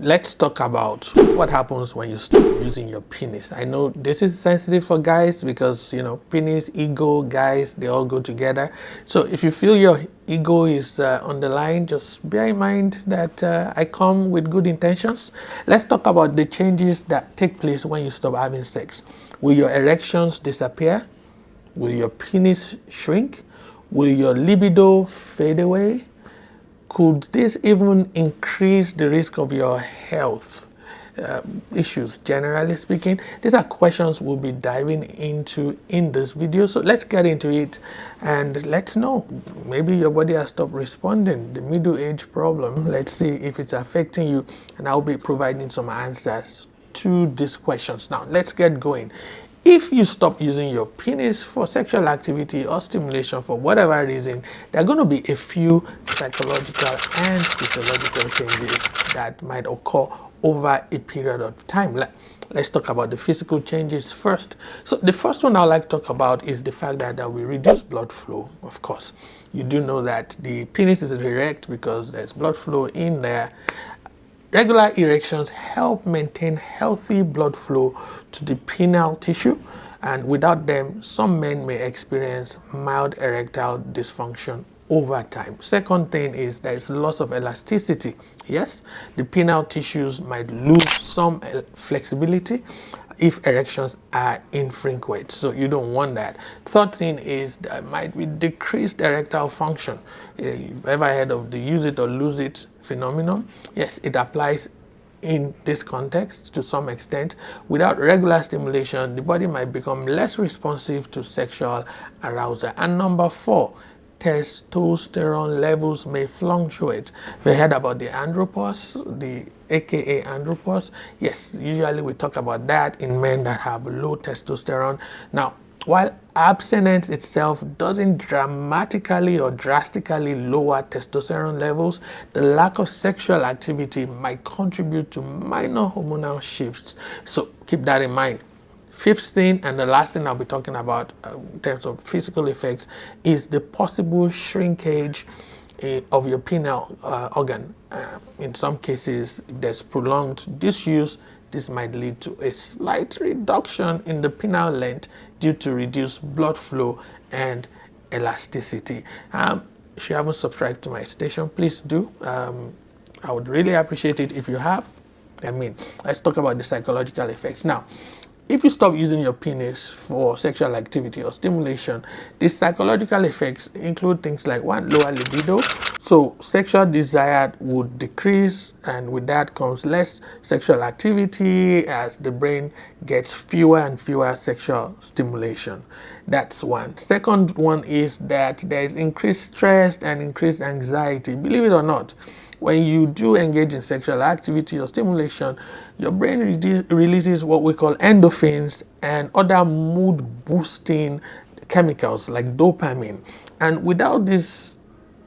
let's talk about what happens when you stop using your penis. I know this is sensitive for guys because, penis, ego, guys, they all go together. So if you feel your ego is on the line, just bear in mind that I come with good intentions. Let's talk about the changes that take place when you stop having sex. Will your erections disappear? Will your penis shrink? Will your libido fade away? Could this even increase the risk of your health issues, generally speaking? These are questions we'll be diving into in this video. So let's get into it and let's know. Maybe your body has stopped responding. The middle age problem. Let's see if it's affecting you, and I'll be providing some answers to these questions. Now, let's get going. If you stop using your penis for sexual activity or stimulation for whatever reason, there are going to be a few psychological and physiological changes that might occur over a period of time. Let's talk about the physical changes first. So the first one I'd like to talk about is the fact that we reduce blood flow, of course. You do know that the penis is erect because there's blood flow in there. Regular erections help maintain healthy blood flow to the penile tissue, and without them, some men may experience mild erectile dysfunction over time. Second thing is there is loss of elasticity. Yes, the penile tissues might lose some flexibility if erections are infrequent, so you don't want that. Third thing is there might be decreased erectile function. You've ever heard of the use it or lose it phenomenon? Yes, it applies in this context to some extent. Without regular stimulation, the body might become less responsive to sexual arousal. And number 4, testosterone levels may fluctuate. We heard about the andropause, the aka andropause. Yes, usually we talk about that in men that have low testosterone. Now, while abstinence itself doesn't dramatically or drastically lower testosterone levels, the lack of sexual activity might contribute to minor hormonal shifts. So keep that in mind. Fifth thing, and the last thing I'll be talking about in terms of physical effects, is the possible shrinkage of your penile organ. In some cases, if there's prolonged disuse, this might lead to a slight reduction in the penile length due to reduced blood flow and elasticity. If you haven't subscribed to my station, please do. I would really appreciate it if you have. Let's talk about the psychological effects. Now, if you stop using your penis for sexual activity or stimulation, the psychological effects include things like 1, lower libido. So sexual desire would decrease, and with that comes less sexual activity as the brain gets fewer and fewer sexual stimulation. That's one. Second one is that there is increased stress and increased anxiety. Believe it or not, when you do engage in sexual activity or stimulation, your brain releases what we call endorphins and other mood boosting chemicals like dopamine. And without these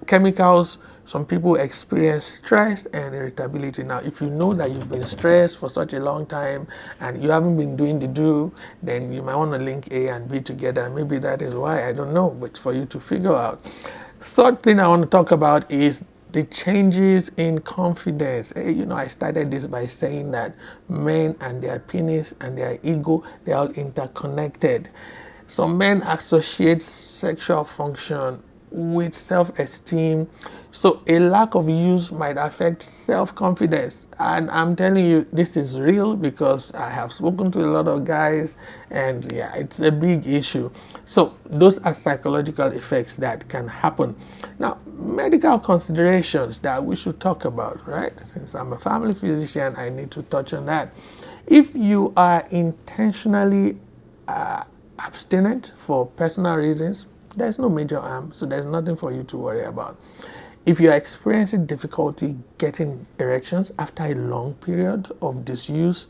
chemicals, some people experience stress and irritability. Now, if you know that you've been stressed for such a long time and you haven't been doing the do, then you might want to link A and B together. Maybe that is why, I don't know, but it's for you to figure out. Third thing I want to talk about is the changes in confidence. I started this by saying that men and their penis and their ego, they're all interconnected. Some men associate sexual function with self-esteem, so a lack of use might affect self-confidence. And I'm telling you, this is real because I have spoken to a lot of guys, and yeah, it's a big issue. So those are psychological effects that can happen. Now, medical considerations that we should talk about, right? Since I'm a family physician, I need to touch on that. If you are intentionally abstinent for personal reasons, there's no major harm, so there's nothing for you to worry about. If you're experiencing difficulty getting erections after a long period of disuse,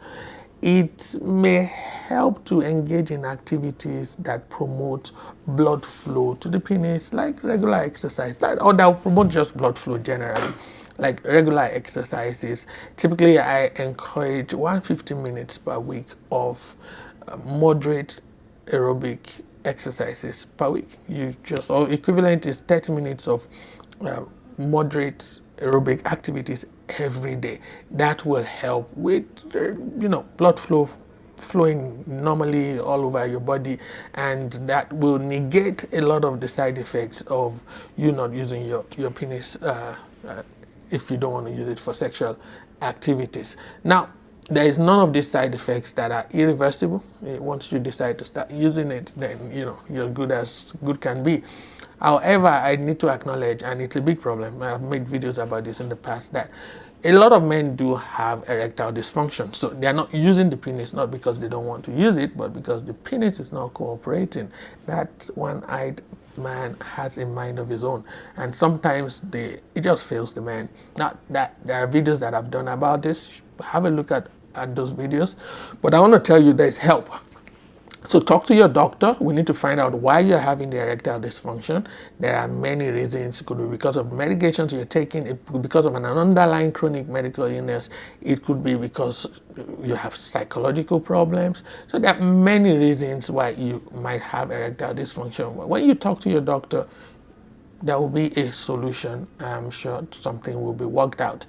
it may help to engage in activities that promote blood flow to the penis, like regular exercise, or that will promote just blood flow generally, like regular exercises. Typically, I encourage 150 minutes per week of moderate aerobic exercises per week. Or equivalent is 30 minutes of moderate aerobic activities every day. That will help with, blood flow flowing normally all over your body, and that will negate a lot of the side effects of you not using your penis if you don't want to use it for sexual activities. Now, there is none of these side effects that are irreversible. Once you decide to start using it, then you're good as good can be. However, I need to acknowledge, and it's a big problem, I've made videos about this in the past, that a lot of men do have erectile dysfunction. So they are not using the penis not because they don't want to use it, but because the penis is not cooperating. That one-eyed man has a mind of his own, and sometimes it just fails the man. Now, that there are videos that I've done about this. Have a look at those videos. But I want to tell you there's help. So talk to your doctor. We need to find out why you're having the erectile dysfunction. There are many reasons. It could be because of medications you're taking. It could be because of an underlying chronic medical illness. It could be because you have psychological problems. So there are many reasons why you might have erectile dysfunction. When you talk to your doctor, there will be a solution. I'm sure something will be worked out.